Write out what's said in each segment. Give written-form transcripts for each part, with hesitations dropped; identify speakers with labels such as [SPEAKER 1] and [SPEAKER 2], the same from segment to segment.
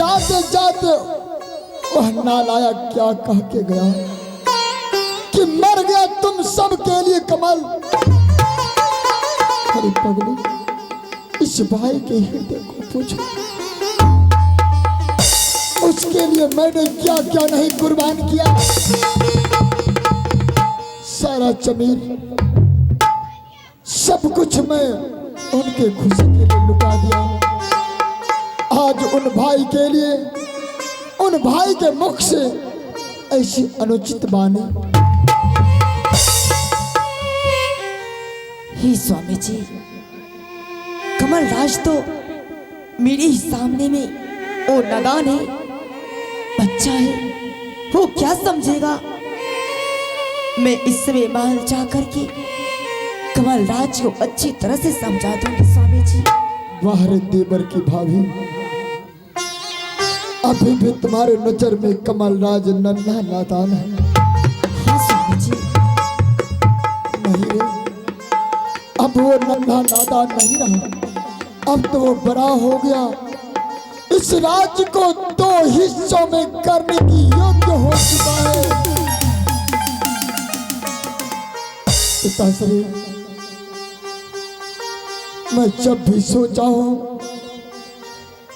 [SPEAKER 1] जाते जाते वह नालायक क्या कह के गया कि मर गया तुम सब के लिए कमल। अरे पगली, इस भाई के हृदय को पूछो, उसके लिए मैंने क्या क्या नहीं कुर्बान किया। सारा जमीन सब कुछ मैं उनके खुशी के लिए लुटा दिया। आज उन भाई के लिए, उन भाई के मुख से ऐसी अनुचित वाणी।
[SPEAKER 2] हे स्वामी जी, कमल राज तो मेरे ही सामने में वो नादान है, बच्चा है, वो क्या समझेगा। मैं इस समय बाहर जा करके कमल राज को अच्छी तरह से समझा दूंगी स्वामी जी।
[SPEAKER 1] वाह देवर की भाभी, अभी भी तुम्हारे नजर में कमल राज नन्हा नादान है।
[SPEAKER 2] हाँ स्वामी जी।
[SPEAKER 1] नहीं रे, अब वो नन्हा नादान नहीं रहा, अब तो वो बड़ा हो गया, इस राज्य को 2 हिस्सों में करने की योग्य हो चुका है। पिताश्री, मैं जब भी सोचा हूं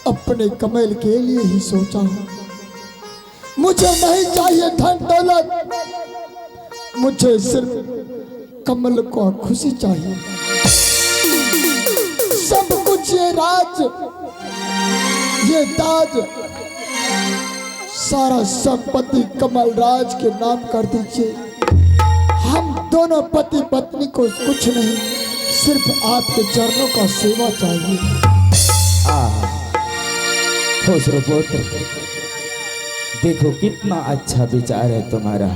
[SPEAKER 1] अपने कमल के लिए ही सोचा हूं। मुझे नहीं चाहिए धन दौलत, मुझे सिर्फ कमल को खुशी चाहिए। सब कुछ ये राज, ये ताज, सारा संपत्ति कमल राज के नाम कर दीजिए। हम दोनों पति पत्नी को कुछ नहीं, सिर्फ आपके चरणों का सेवा चाहिए।
[SPEAKER 3] खुसरो पुत्र, देखो कितना अच्छा विचार है तुम्हारा।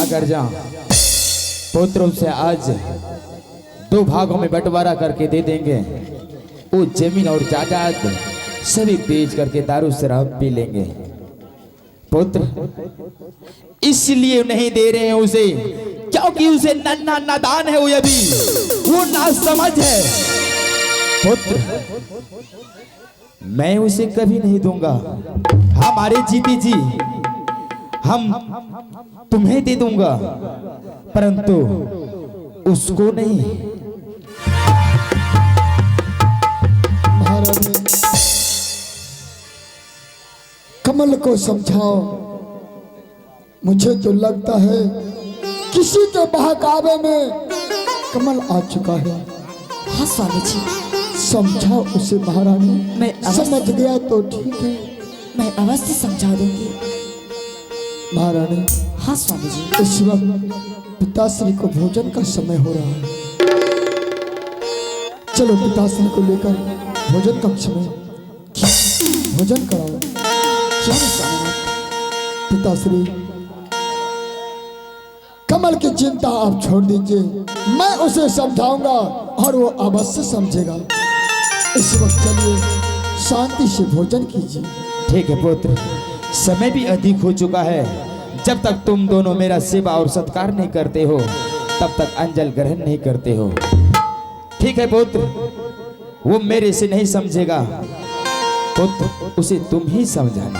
[SPEAKER 3] अगर जा पुत्रों से आज 2 भागों में बंटवारा करके दे देंगे, वो जमीन और जायदाद सभी बेच करके दारू शराब पी लेंगे। पुत्र, इसलिए नहीं दे रहे हैं उसे क्योंकि उसे नन्हा नादान है, वो अभी वो ना समझ है। पुत्र, मैं उसे कभी नहीं दूंगा। हमारे जीती जी हम तुम्हें दे दूंगा, परंतु उसको नहीं।
[SPEAKER 1] महाराज, कमल को समझाओ। मुझे तो लगता है किसी के बहकावे में कमल आ चुका है।
[SPEAKER 2] हाँ स्वामी जी।
[SPEAKER 1] समझाओ उसे महारानी।
[SPEAKER 2] मैं
[SPEAKER 1] समझ गया तो ठीक है,
[SPEAKER 2] मैं अवश्य समझा दूंगी
[SPEAKER 1] महारानी।
[SPEAKER 2] हाँ स्वामी जी।
[SPEAKER 1] इस वक्त पिताश्री को भोजन का समय हो रहा है, चलो पिताश्री को लेकर भोजन कक्ष में भोजन कराओ।
[SPEAKER 2] क्या स्वामी?
[SPEAKER 1] पिताश्री, कमल की चिंता आप छोड़ दीजिए, मैं उसे समझाऊंगा और वो अवश्य समझेगा। इस वक्त चलिए शांति से भोजन कीजिए।
[SPEAKER 3] ठीक है पुत्र, समय भी अधिक हो चुका है। जब तक तुम दोनों मेरा सेवा और सत्कार नहीं करते हो, तब तक अंजल ग्रहण नहीं करते हो। ठीक है पुत्र, वो मेरे से नहीं समझेगा, पुत्र उसे तुम ही समझाना।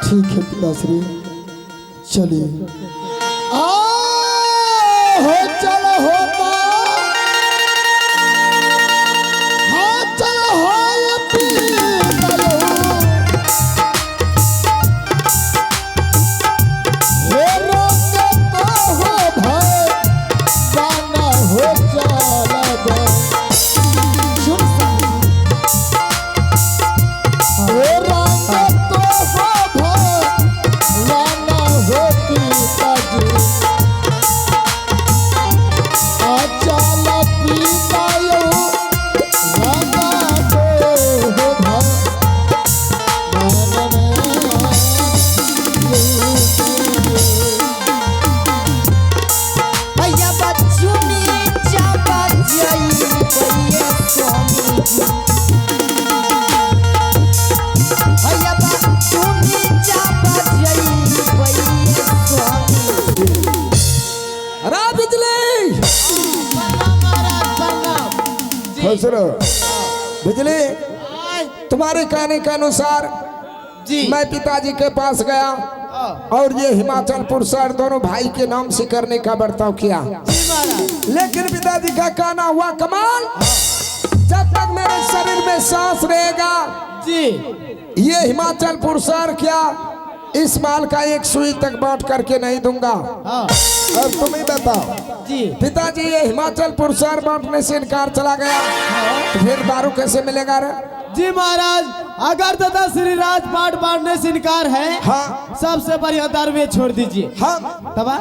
[SPEAKER 1] ठीक है पिताश्री, चलिए। हो चलो हो
[SPEAKER 4] खुश रहो। बिजली, तुम्हारे कहने के अनुसार
[SPEAKER 2] जी
[SPEAKER 4] मैं पिताजी के पास गया और ये हिमाचल पुरस्कार दोनों भाई के नाम से करने का बर्ताव किया,
[SPEAKER 2] जी महाराज
[SPEAKER 4] लेकिन पिताजी का कहना हुआ कमाल, जब तक मेरे शरीर में सांस रहेगा
[SPEAKER 2] जी
[SPEAKER 4] ये हिमाचल पुरस्कार क्या इस माल का एक सुई तक बांट करके नहीं दूंगा।
[SPEAKER 2] हाँ
[SPEAKER 4] और तुम ही बताओ,
[SPEAKER 2] जी
[SPEAKER 4] पिताजी ये हिमाचल पुरस्कार बांटने से इनकार चला गया तो फिर दारू कैसे मिलेगा रे?
[SPEAKER 2] जी महाराज, अगर दादा श्री राजपाट बांटने से इनकार है,
[SPEAKER 4] हाँ
[SPEAKER 2] सबसे बढ़िया दारू ये छोड़ दीजिए।
[SPEAKER 4] हम
[SPEAKER 2] तबा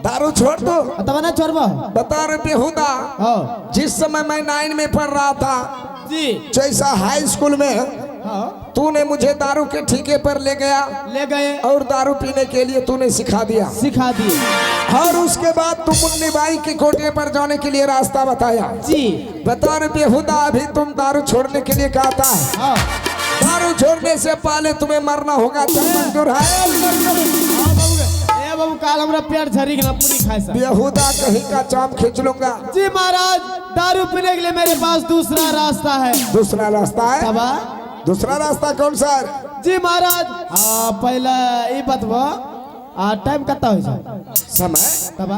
[SPEAKER 4] दारू छोड़ दो,
[SPEAKER 2] तबा ना छोड़बो।
[SPEAKER 4] बता रहे बेहुदा,
[SPEAKER 2] हाँ
[SPEAKER 4] जिस समय मैं 9 में पढ़ रहा था
[SPEAKER 2] जी
[SPEAKER 4] जैसा हाई स्कूल में
[SPEAKER 2] हाँ
[SPEAKER 4] तूने मुझे दारू के ठेके पर ले गया
[SPEAKER 2] ले गए
[SPEAKER 4] और दारू पीने के लिए तूने सिखा दिया,
[SPEAKER 2] सिखा दिए।
[SPEAKER 4] और उसके बाद तुम मुन्नी बाई के कोटे पर जाने के लिए रास्ता बताया।
[SPEAKER 2] जी
[SPEAKER 4] बता रहे बेहुदा, अभी तुम दारू छोड़ने के लिए कहता है,
[SPEAKER 2] हाँ
[SPEAKER 4] दारू छोड़ने से पहले तुम्हें मरना होगा, तब मंजूर है?
[SPEAKER 2] ए बाबू काल हमरा पेट झरी ना पूरी खाए सा।
[SPEAKER 4] बेहुदा कहीं का चाम खींच लूंगा।
[SPEAKER 2] जी महाराज, दारू पीने के लिए मेरे पास दूसरा रास्ता है।
[SPEAKER 4] दूसरा रास्ता है?
[SPEAKER 2] तबा
[SPEAKER 4] दूसरा रास्ता कौन सा है?
[SPEAKER 2] जी महाराज, पहला ये बतबो टाइम कितना हो जाए?
[SPEAKER 4] समय
[SPEAKER 2] तबा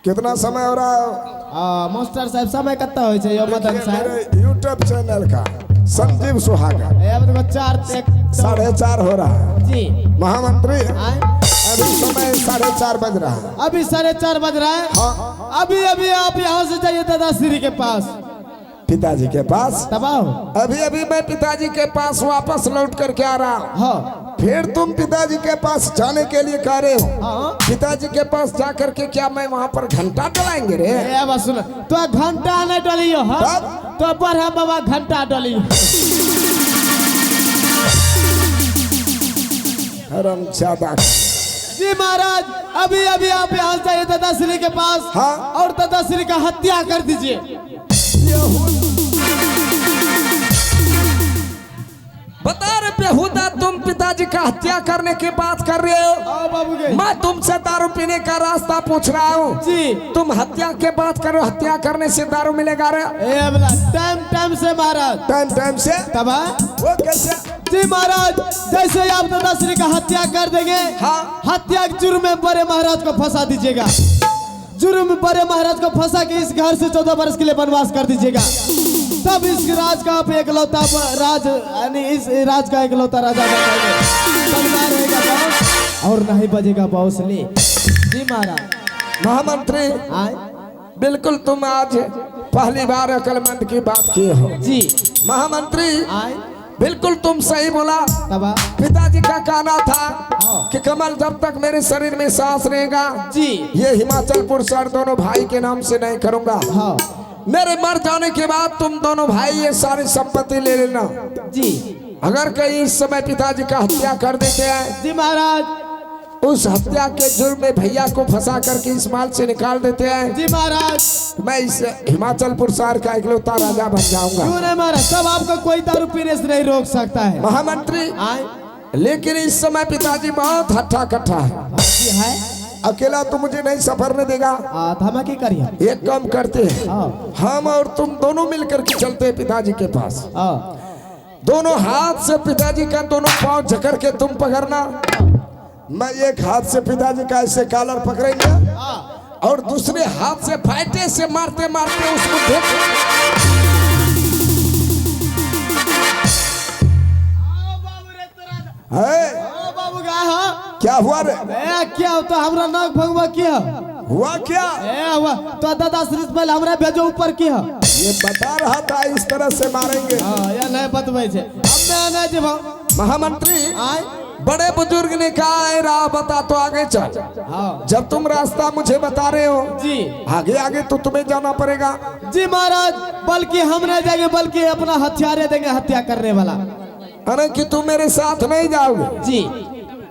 [SPEAKER 4] कितना समय हो रहा है?
[SPEAKER 2] मास्टर साहब समय कितना हो जाए? मदन साहब
[SPEAKER 4] मेरे यूट्यूब चैनल का संजीव सुहागा
[SPEAKER 2] ए बतबो 4 तक
[SPEAKER 4] 4:30 हो रहा है।
[SPEAKER 2] जी
[SPEAKER 4] महामंत्री
[SPEAKER 2] आए?
[SPEAKER 4] अभी समय 4:30 बज रहा है।
[SPEAKER 2] अभी 4:30 बज रहा है।
[SPEAKER 4] हाँ
[SPEAKER 2] अभी अभी आप यहाँ से जाइए दादाश्री के पास।
[SPEAKER 4] पिताजी के पास?
[SPEAKER 2] तबाह
[SPEAKER 4] अभी अभी मैं पिताजी के पास वापस लौट करके आ रहा हूँ।
[SPEAKER 2] हाँ
[SPEAKER 4] फिर तुम पिताजी के पास जाने के लिए कह रहे हो?
[SPEAKER 2] हाँ
[SPEAKER 4] पिताजी के पास जा करके क्या मैं वहाँ पर घंटा डलाएंगे रे?
[SPEAKER 2] ए बस सुन, तो घंटा नहीं डलियो हाँ?
[SPEAKER 4] तब?
[SPEAKER 2] तो बढ़ा बाबा घंटा डलियो।
[SPEAKER 4] हरामजादा।
[SPEAKER 2] जी महाराज, अभी अभी आप यहाँ जाइए दादाश्री के पास।
[SPEAKER 4] हाँ।
[SPEAKER 2] और दादाश्री का हत्या कर दीजिए।
[SPEAKER 4] बता रहे बेहुदा, तुम पिताजी का हत्या करने की बात कर रहे हो?
[SPEAKER 2] बाबू के
[SPEAKER 4] मैं तुमसे दारू पीने का रास्ता पूछ रहा हूँ।
[SPEAKER 2] जी
[SPEAKER 4] तुम हत्या के बात करो, हत्या करने से दारू मिलेगा रे?
[SPEAKER 2] ए बोला टाइम से महाराज।
[SPEAKER 4] टाइम से?
[SPEAKER 2] तबा
[SPEAKER 4] वो कैसे?
[SPEAKER 2] जी महाराज, जैसे ही आप दादाश्री का हत्या कर देंगे,
[SPEAKER 4] हाँ।
[SPEAKER 2] हत्या के जुर्म में बड़े महाराज को फंसा दीजिएगा। जुर्म में बड़े महाराज को फंसा के इस घर से 14 वर्ष के लिए वनवास कर दीजिएगा। तब इस राज का आप एकलौता राज, यानी इस राज का एकलौता राजा बनेंगे। तब ना रहेगा बाउंस और ना ही बजेगा बाउंसली। जी महाराज।
[SPEAKER 4] महामंत्री,
[SPEAKER 2] आए?
[SPEAKER 4] बिल्कुल तुम आज पहली बार अकलमंद की बात किए हो।
[SPEAKER 2] जी
[SPEAKER 4] महामंत्री,
[SPEAKER 2] आए?
[SPEAKER 4] बिल्कुल तुम सही बोला।
[SPEAKER 2] तबा
[SPEAKER 4] पिताजी का कहना था
[SPEAKER 2] हाँ।
[SPEAKER 4] कि कमल जब तक मेरे शरीर में सांस रहेगा
[SPEAKER 2] जी
[SPEAKER 4] ये हिमाचल पुरस्कार दोनों भाई के नाम से नहीं करूंगा।
[SPEAKER 2] हाँ
[SPEAKER 4] मेरे मर जाने के बाद तुम दोनों भाई ये सारी संपत्ति ले लेना।
[SPEAKER 2] जी
[SPEAKER 4] अगर कहीं इस समय पिताजी का हत्या कर देते हैं,
[SPEAKER 2] जी महाराज।
[SPEAKER 4] उस हत्या के जुर्म में भैया को फंसा करके इस माल से निकाल देते हैं,
[SPEAKER 2] जी महाराज।
[SPEAKER 4] मैं इस हिमाचल पुरस्कार का इकलौता राजा बन जाऊंगा।
[SPEAKER 2] क्यों नहीं महाराज, तब आपको कोई दारू पीने से नहीं रोक सकता है।
[SPEAKER 4] महामंत्री,
[SPEAKER 2] आए?
[SPEAKER 4] लेकिन इस समय पिताजी बहुत हट्टा कट्ठा है।
[SPEAKER 2] जी है।
[SPEAKER 4] अकेला तो मुझे नहीं सफर में देगा।
[SPEAKER 2] धमाके करिए।
[SPEAKER 4] एक काम करते हैं,
[SPEAKER 2] हाँ।
[SPEAKER 4] हम और तुम दोनों मिलकर के चलते हैं पिताजी के पास।
[SPEAKER 2] हाँ
[SPEAKER 4] दोनों हाथ से पिताजी का दोनों पांव जकड़ के तुम पकड़ना, मैं एक हाथ से पिताजी का ऐसे कॉलर पकड़ेंगे और दूसरे हाथ से फाइटे से मारते मारते उसको
[SPEAKER 2] बाबू का
[SPEAKER 4] क्या हुआ रे?
[SPEAKER 2] क्या होता हमरा नाक भगवा किया
[SPEAKER 4] हुआ क्या?
[SPEAKER 2] हुआ तो दादाश्री पहले हमरा भेजो ऊपर किया।
[SPEAKER 4] ये बता रहा था इस तरह से मारेंगे।
[SPEAKER 2] या नहीं बतबै छे, अब मैं नहीं जेबो।
[SPEAKER 4] महामंत्री,
[SPEAKER 2] आए?
[SPEAKER 4] बड़े बुजुर्ग ने कहा है राह बता तो आगे चल।
[SPEAKER 2] हाँ
[SPEAKER 4] जब तुम रास्ता मुझे बता रहे हो
[SPEAKER 2] जी
[SPEAKER 4] आगे आगे तो तुम्हें जाना पड़ेगा।
[SPEAKER 2] जी महाराज, बल्कि हम नहीं जाएंगे, बल्कि अपना हथियार देंगे हत्या करने वाला।
[SPEAKER 4] अरे कि तुम मेरे साथ नहीं जाओगे?
[SPEAKER 2] जी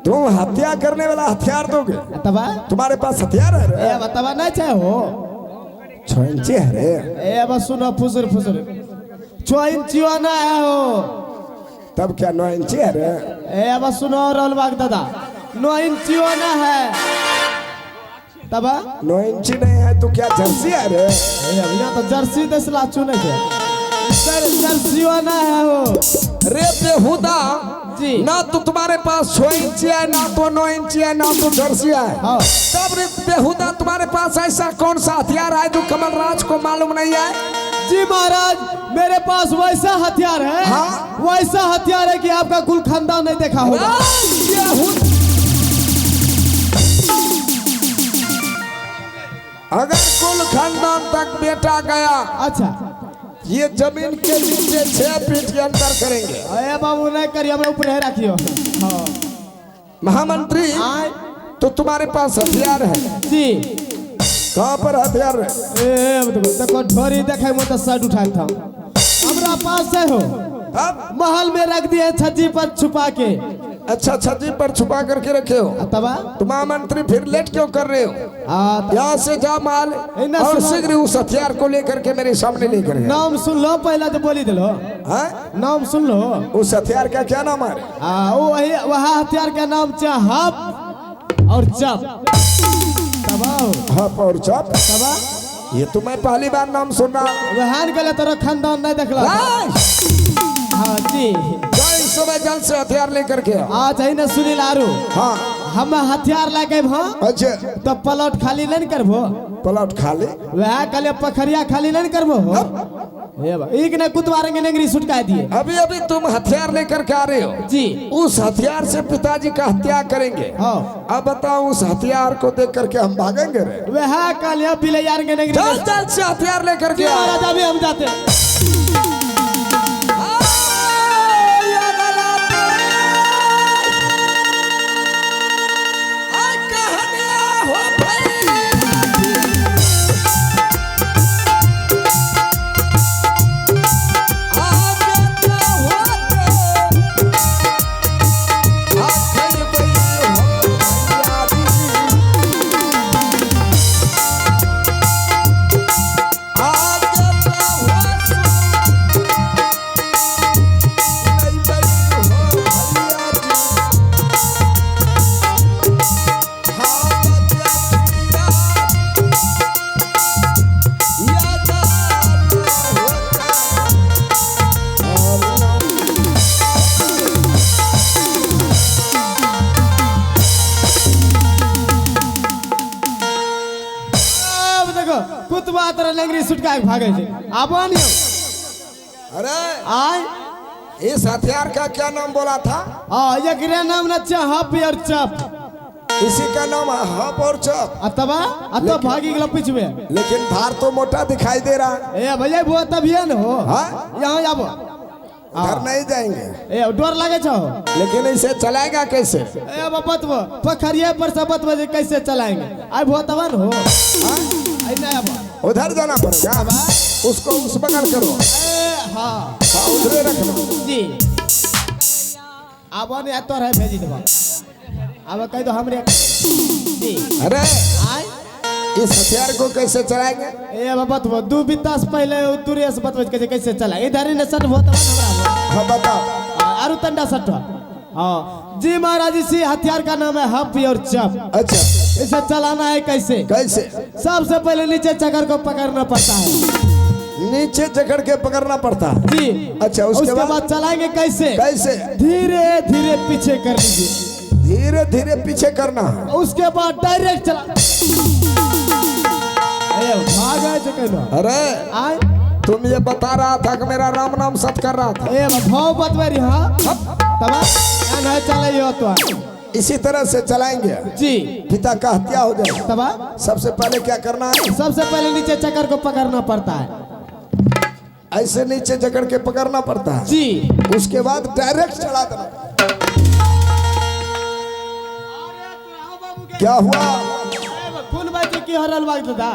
[SPEAKER 4] तुम हत्या करने वाला हथियार दोगे?
[SPEAKER 2] तबा
[SPEAKER 4] तुम्हारे पास हथियार है रे?
[SPEAKER 2] तबा नहीं चाहे हो।
[SPEAKER 4] 6 इंची है रे?
[SPEAKER 2] बस सुनो फुसुर फुसुर 6 इंचियो ना है हो।
[SPEAKER 4] तब क्या 9 इंची है रे?
[SPEAKER 2] बस सुनो रोलबाग दादा, 9 इंचियो ना है। तबा
[SPEAKER 4] 9 इंची नहीं है तो क्या जर्सी है रे?
[SPEAKER 2] यहाँ तो जर्सी देश लाचू नहीं है।
[SPEAKER 5] जर्सियो ना है वो।
[SPEAKER 4] रे बेहुदा
[SPEAKER 5] जी।
[SPEAKER 4] ना तो तुम्हारे पास 6 इंच है, ना तो 9 इंच है, ना तो जर्सी है।
[SPEAKER 5] हाँ।
[SPEAKER 4] तब रे बेहुदा तुम्हारे पास ऐसा कौन सा हथियार है जो कमलराज को मालूम नहीं है?
[SPEAKER 5] जी महाराज, मेरे पास वैसा हथियार है।
[SPEAKER 4] हाँ?
[SPEAKER 5] वैसा हथियार है कि आपका कुल खानदान नहीं देखा होगा।
[SPEAKER 4] अगर कुल खानदान तक बेटा गया,
[SPEAKER 5] अच्छा,
[SPEAKER 4] ये जमीन के नीचे 6 फीट के अंदर करेंगे।
[SPEAKER 5] अरे बाबू नहीं करिए, हमरा ऊपर है रखियो। हाँ।
[SPEAKER 4] महामंत्री,
[SPEAKER 5] आए।
[SPEAKER 4] तो तुम्हारे पास हथियार है?
[SPEAKER 5] जी।
[SPEAKER 4] कहाँ पर हथियार है?
[SPEAKER 5] देखो ढोरी देखे में तो शर्ट उठाल था। हमरा पास है हो,
[SPEAKER 4] अब
[SPEAKER 5] महल में रख दिए छज्जी पर छुपा के।
[SPEAKER 4] अच्छा, छज्जी पर छुपा करके रखे हो।
[SPEAKER 5] तबा
[SPEAKER 4] तो महामंत्री फिर लेट क्यों कर रहे हो? यहाँ से जा माल
[SPEAKER 5] इन्ना
[SPEAKER 4] और
[SPEAKER 5] सुना-
[SPEAKER 4] शीघ्र उस हथियार को लेकर के मेरे सामने लेकर गया।
[SPEAKER 5] नाम सुन लो, पहला तो बोली दिलो।
[SPEAKER 4] हाँ?
[SPEAKER 5] नाम सुन लो।
[SPEAKER 4] उस हथियार का क्या नाम है?
[SPEAKER 5] वह हथियार का नाम है हप और चप। तबा
[SPEAKER 4] हप और चप?
[SPEAKER 5] तबा
[SPEAKER 4] ये तो मैं पहली बार नाम सुन रहा हूँ।
[SPEAKER 5] वहान गले तेरा खानदान नहीं देखला। हाँ जी।
[SPEAKER 4] इस समय जल्द से हथियार लेकर के आओ।
[SPEAKER 5] आज है ना सुनील आरू,
[SPEAKER 4] हाँ।
[SPEAKER 5] हम हथियार लाके
[SPEAKER 4] अच्छा,
[SPEAKER 5] तो प्लॉट खाली नहीं करबो।
[SPEAKER 4] प्लॉट खाली?
[SPEAKER 5] वह कल पखरिया खाली नहीं करबो। एक ने कुतवारेंगे नंगरी सुटका दिए।
[SPEAKER 4] अभी अभी तुम हथियार लेकर के आ रहे हो
[SPEAKER 5] जी।
[SPEAKER 4] उस हथियार से पिताजी का हत्या करेंगे।
[SPEAKER 5] हाँ।
[SPEAKER 4] अब बताओ, उस हथियार को देख करके हम भागेंगे रे?
[SPEAKER 5] वह कल बिलैयार नंगरी।
[SPEAKER 4] जल्द से हथियार लेकर के आओ।
[SPEAKER 5] महाराज अभी हम जाते हैं। कुतवा तरह लंगरी सुटका के भागे छे। आबो नहीं।
[SPEAKER 4] अरे
[SPEAKER 5] आय,
[SPEAKER 4] इस हथियार का क्या नाम बोला था?
[SPEAKER 5] हाँ, ये गिरे नाम न चा हप और चप।
[SPEAKER 4] इसी का नाम है हप और चप।
[SPEAKER 5] अतबा अतब भागी गला पिछवे।
[SPEAKER 4] लेकिन धार तो मोटा दिखाई दे रहा है।
[SPEAKER 5] ए भैया वो तब ये न हो।
[SPEAKER 4] हाँ?
[SPEAKER 5] यहाँ आबो।
[SPEAKER 4] घर नहीं जाएंगे।
[SPEAKER 5] ए डर लगे छो।
[SPEAKER 4] लेकिन इसे चलाएगा कैसे?
[SPEAKER 5] ए बतबो पखरिया पर से बतबो जे कैसे चलाएंगे। आय वो तब न हो। हां, आई ना आबो।
[SPEAKER 4] उधर जाना पड़ेगा। उसको उस बगल करो।
[SPEAKER 5] हाँ
[SPEAKER 4] हाँ, उधरे रखना
[SPEAKER 5] जी। आबो ने तो रहे भेजी देबो। अब कह दो हमरे जी।
[SPEAKER 4] अरे
[SPEAKER 5] आय,
[SPEAKER 4] इस हथियार को कैसे चलाएंगे?
[SPEAKER 5] ए बतबो 2 बित्ता से पहले दूरे से बतबो कैसे चला। इधर ही न सट होत हमरा।
[SPEAKER 4] हाँ, बताओ।
[SPEAKER 5] आरु तंडा सट। हाँ जी महाराज, इसी हथियार का नाम है हप और चप।
[SPEAKER 4] अच्छा,
[SPEAKER 5] इसे चलाना है कैसे?
[SPEAKER 4] कैसे?
[SPEAKER 5] सबसे पहले नीचे चक्कर को पकड़ना पड़ता है।
[SPEAKER 4] नीचे जकड़ के पकड़ना पड़ता है।
[SPEAKER 5] जी।
[SPEAKER 4] अच्छा, उसके बाद
[SPEAKER 5] चलाएंगे कैसे?
[SPEAKER 4] कैसे?
[SPEAKER 5] धीरे धीरे पीछे कर लीजिए।
[SPEAKER 4] धीरे धीरे पीछे करना है।
[SPEAKER 5] उसके बाद डायरेक्ट चला। भागा जकड़।
[SPEAKER 4] अरे
[SPEAKER 5] आय,
[SPEAKER 4] तुम ये बता रहा था कि मेरा राम नाम सत कर रहा था।
[SPEAKER 5] ए भाव बतवेरी। हाँ तब नहीं चले हो तो
[SPEAKER 4] इसी तरह से चलाएंगे।
[SPEAKER 5] जी।
[SPEAKER 4] पिता का हत्या हो जाए
[SPEAKER 5] तब
[SPEAKER 4] सबसे पहले क्या करना है?
[SPEAKER 5] सबसे पहले नीचे चक्कर को पकड़ना पड़ता है।
[SPEAKER 4] ऐसे नीचे जकड़ के पकड़ना पड़ता है
[SPEAKER 5] जी।
[SPEAKER 4] उसके बाद डायरेक्ट चला देना। क्या हुआ?
[SPEAKER 5] कौन बात की हरल बात था?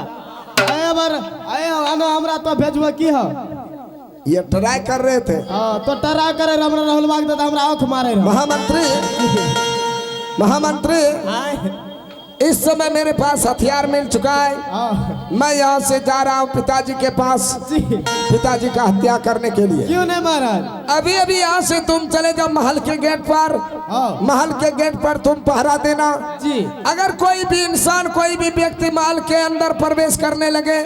[SPEAKER 5] आए बार आए आनो हमरा तो भेजबो की हो।
[SPEAKER 4] ये ट्राई कर रहे थे।
[SPEAKER 5] हां तो टरा करे हमरा रहल बात था, हमरा आंख मारे रहो।
[SPEAKER 4] महामंत्री, इस समय मेरे पास हथियार मिल चुका है। मैं यहाँ से जा रहा हूँ पिताजी के पास,
[SPEAKER 5] जी।
[SPEAKER 4] पिताजी का हत्या करने के लिए।
[SPEAKER 5] क्यों नहीं महाराज?
[SPEAKER 4] अभी अभी यहाँ से तुम चले जाओ महल के गेट पर। महल के गेट पर तुम पहरा देना।
[SPEAKER 5] जी।
[SPEAKER 4] अगर कोई भी इंसान, कोई भी व्यक्ति महल के अंदर प्रवेश करने लगे